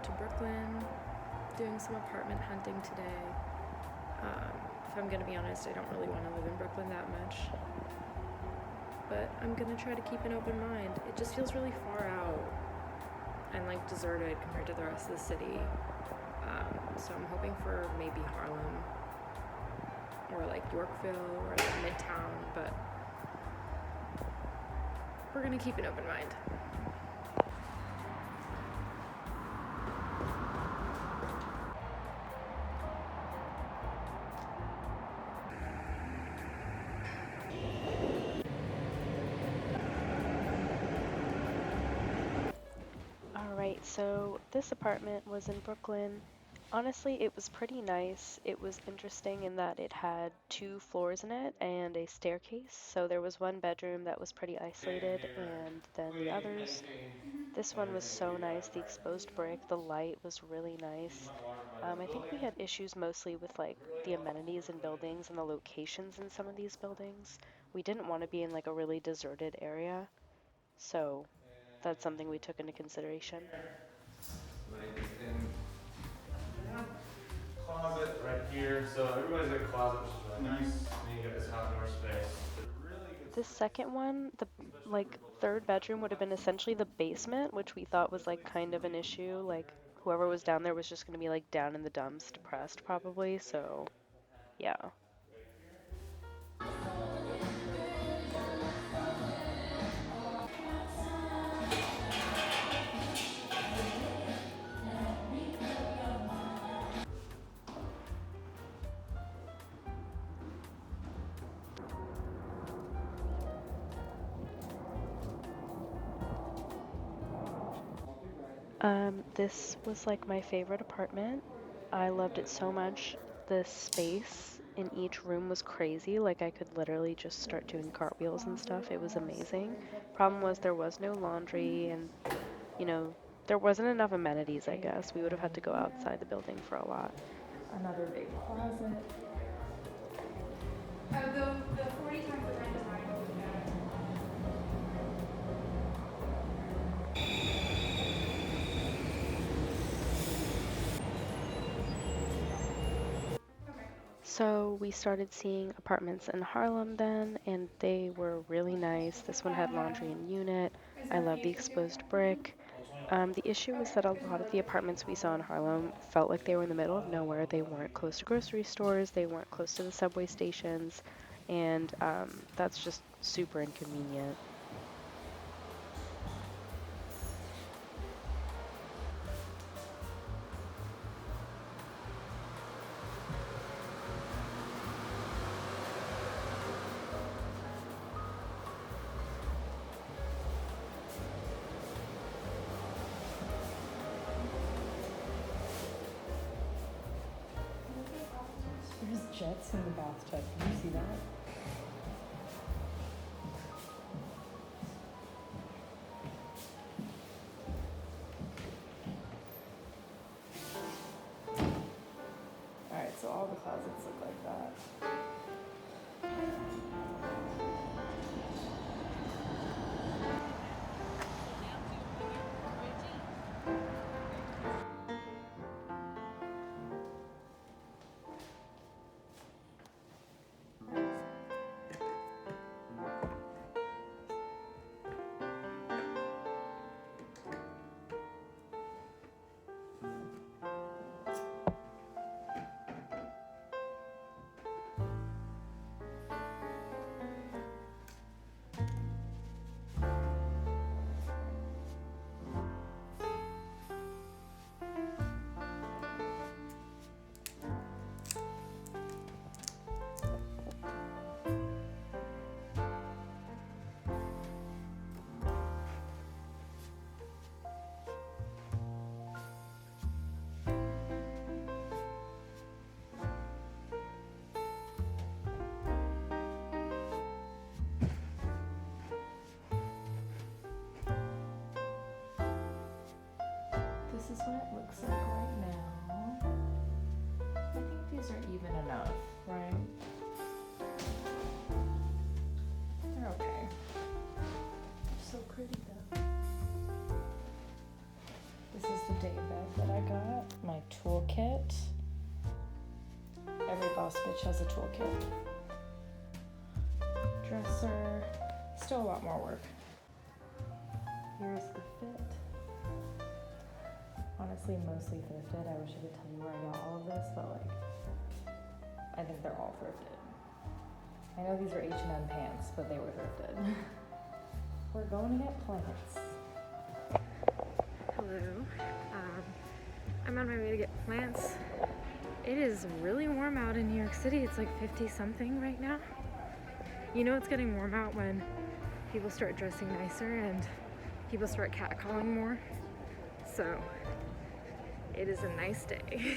to Brooklyn, doing some apartment hunting today. If I'm gonna be honest, I don't really want to live in Brooklyn that much, but I'm gonna try to keep an open mind. It just feels really far out and like deserted compared to the rest of the city. So I'm hoping for maybe Harlem or like Yorkville or like Midtown, but we're gonna keep an open mind. Alright, so this apartment was in Brooklyn. Honestly, it was pretty nice. It was interesting in that it had 2 floors in it and a staircase. So there was one bedroom that was pretty isolated, and then the others. This one was so nice. The exposed brick, the light was really nice. I think we had issues mostly with like the amenities in buildings and the locations in some of these buildings. We didn't want to be in like a really deserted area, so that's something we took into consideration. Like in closet right here. So everybody's got a closet, which is really nice. And you get this outdoor space. Really good This space, second one, the especially like for both third bedroom would have been essentially the basement, which we thought was like kind of an issue. Like whoever was down there was just going to be like down in the dumps, depressed probably. So, yeah. This was like my favorite apartment. I loved it so much. The space in each room was crazy. Like I could literally just start doing cartwheels and stuff. It was amazing. Problem was there was no laundry and, you know, there wasn't enough amenities, I guess. We would have had to go outside the building for a lot. Another big closet. The 40 times the rent is not included that. Okay. So we started seeing apartments in Harlem then, and they were really nice. This one had laundry in unit. Is I there love the pizza too? exposed brick. The issue was Okay, that a there's lot of another the pizza. apartments we saw in Harlem felt like they were in the middle of nowhere. They weren't close to grocery stores, they weren't close to the subway stations, and that's just super inconvenient. There's jets in the bathtub. Can you see that? Alright, so all the closets look like that. This is what it looks like right now. I think these are even enough, right? They're okay. They're so pretty though. This is the day bed that I got, my toolkit. Every boss bitch has a toolkit. Dresser, still a lot more work. Here's the fit. Honestly, mostly thrifted. I wish I could tell you where I got all of this, but like, I think they're all thrifted. I know these are H&M pants, but they were thrifted. We're going to get plants. Hello. I'm on my way to get plants. It is really warm out in New York City. It's like 50 something right now. You know it's getting warm out when people start dressing nicer and people start catcalling more. So it is a nice day.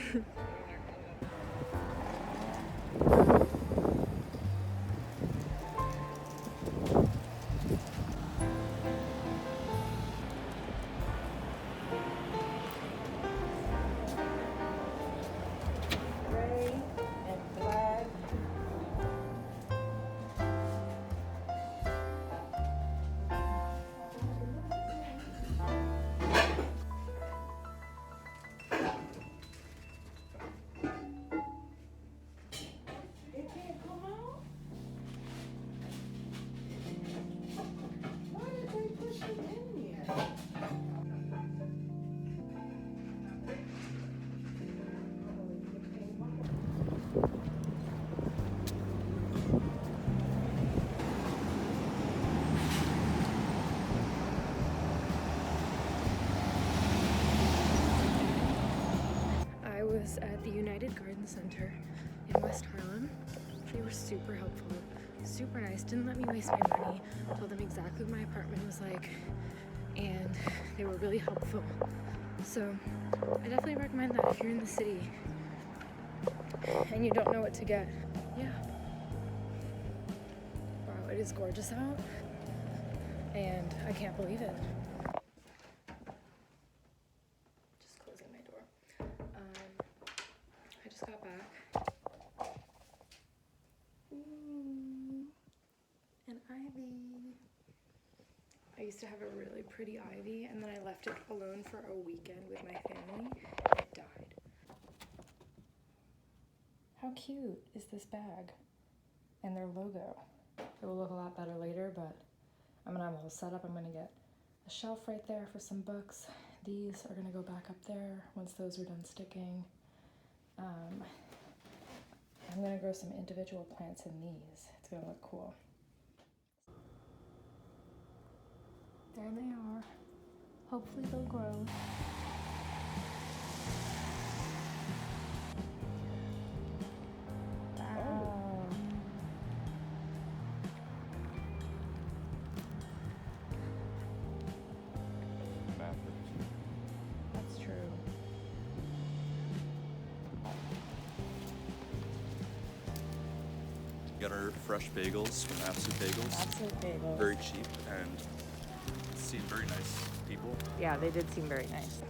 I was at the United Garden Center in West Harlem. They were super helpful, super nice, didn't let me waste my money, told them exactly what my apartment was like, and they were really helpful. So I definitely recommend that if you're in the city and you don't know what to get. Yeah. Wow, it is gorgeous out, and I can't believe it. Just closing my door. I just got back. Ooh, an ivy. I used to have a really pretty ivy, and then I left it alone for a weekend with my family, and it died. How cute is this bag? And their logo. It will look a lot better later, but I'm gonna have a whole setup. I'm gonna get a shelf right there for some books. These are gonna go back up there once those are done sticking. I'm gonna grow some individual plants in these. It's gonna look cool. There they are. Hopefully they'll grow. Wow. That's true. Got our fresh bagels from Absolute Bagels. Absolute Bagels. Very cheap and seem very nice people. Yeah, they did seem very nice.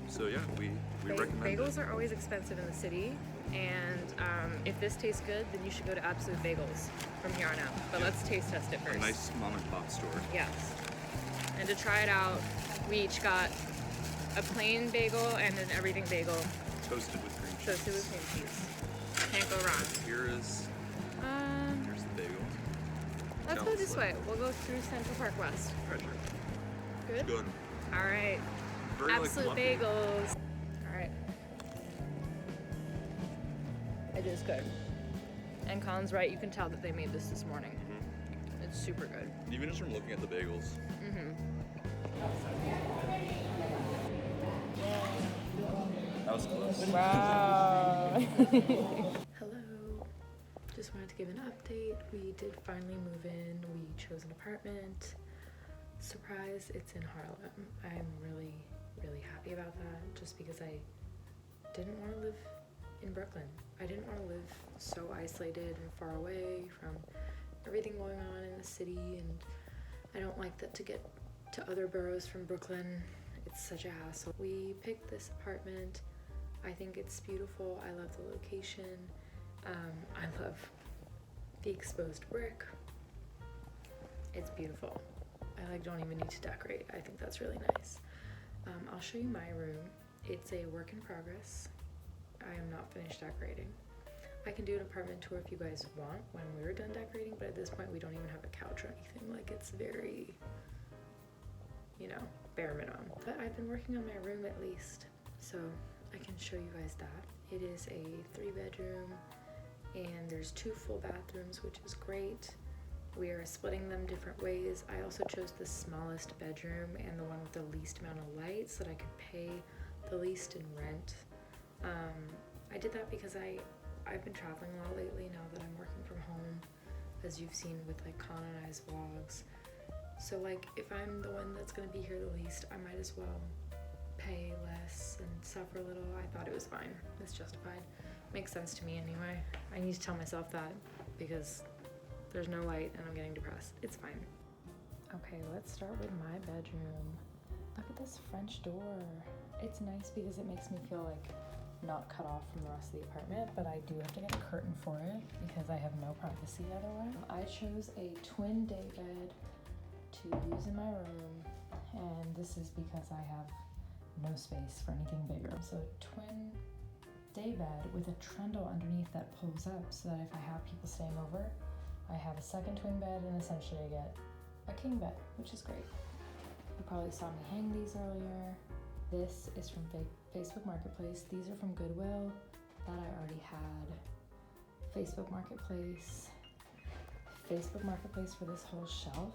So yeah, we recommend Bagels it. are always expensive in the city, and if this tastes good, then you should go to Absolute Bagels from here on out. But let's taste test it first. A nice mom and pop store. Yes. And to try it out, we each got a plain bagel and an everything bagel Toasted with cream cheese. toasted with cream cheese. Can't go wrong. Here's the bagel. Let's go this way. We'll go through Central Park West. Treasure. Good? Good. All right. Very Absolute lucky. Bagels. All right. It is good. And Colin's right. You can tell that they made this morning. Mm-hmm. It's super good. Even just from looking at the bagels. Mm-hmm. That was close. Wow. Hello. Just wanted to give an update. We did finally move in. We chose an apartment. Surprise, it's in Harlem. I'm really, really happy about that just because I didn't want to live in Brooklyn. I didn't want to live so isolated and far away from everything going on in the city, and I don't like that to get to other boroughs from Brooklyn. It's such a hassle. We picked this apartment. I think it's beautiful. I love the location. I love the exposed brick. It's beautiful. I don't even need to decorate. I think that's really nice. I'll show you my room. It's a work in progress. I am not finished decorating. I can do an apartment tour if you guys want when we're done decorating, but at this point we don't even have a couch or anything. Like, it's very, you know, bare minimum. But I've been working on my room at least, so I can show you guys that. It is a 3-bedroom and there's 2 full bathrooms, which is great. We are splitting them different ways. I also chose the smallest bedroom and the one with the least amount of light so that I could pay the least in rent. I did that because I've been traveling a lot lately now that I'm working from home, as you've seen with like Kana and I's vlogs. So like, if I'm the one that's gonna be here the least, I might as well pay less and suffer a little. I thought it was fine. It's justified. Makes sense to me anyway. I need to tell myself that because there's no light and I'm getting depressed. It's fine. Okay, let's start with my bedroom. Look at this French door. It's nice because it makes me feel like not cut off from the rest of the apartment, but I do have to get a curtain for it because I have no privacy otherwise. I chose a twin day bed to use in my room, and this is because I have no space for anything bigger. So twin day bed with a trundle underneath that pulls up so that if I have people staying over, I have a second twin bed and essentially I get a king bed, which is great. You probably saw me hang these earlier. This is from Facebook Marketplace. These are from Goodwill that I already had. Facebook Marketplace for this whole shelf.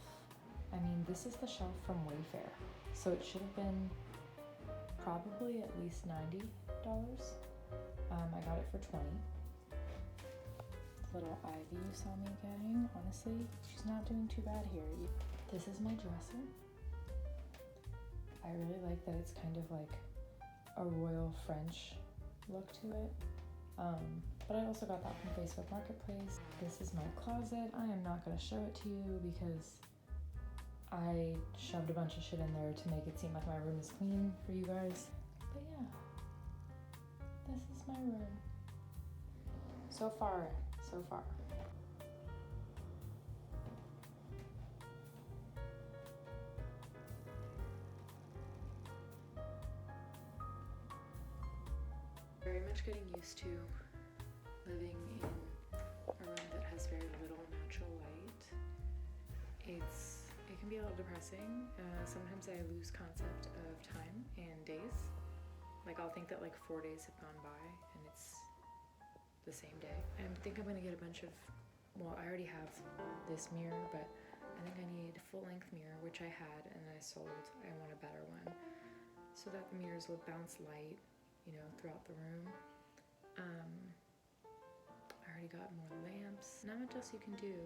I mean, this is the shelf from Wayfair, so it should have been probably at least $90. I got it for $20. Little Ivy you saw me getting, honestly, she's not doing too bad here. This is my dresser. I really like that it's kind of like a royal French look to it. But I also got that from Facebook Marketplace. This is my closet. I am not going to show it to you because I shoved a bunch of shit in there to make it seem like my room is clean for you guys. But yeah, this is my room. So far. Very much getting used to living in a room that has very little natural light. It can be a little depressing. Sometimes I lose concept of time and days. Like, I'll think that like 4 days have gone by and it's the same day. I think I'm gonna get a bunch of, well, I already have this mirror, but I think I need a full-length mirror, which I had and I sold. I want a better one so that the mirrors will bounce light, you know, throughout the room. I already got more lamps. Not much else you can do.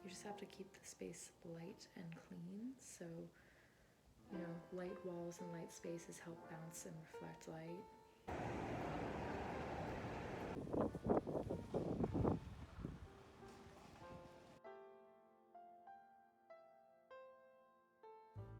You just have to keep the space light and clean. So, you know, light walls and light spaces help bounce and reflect light.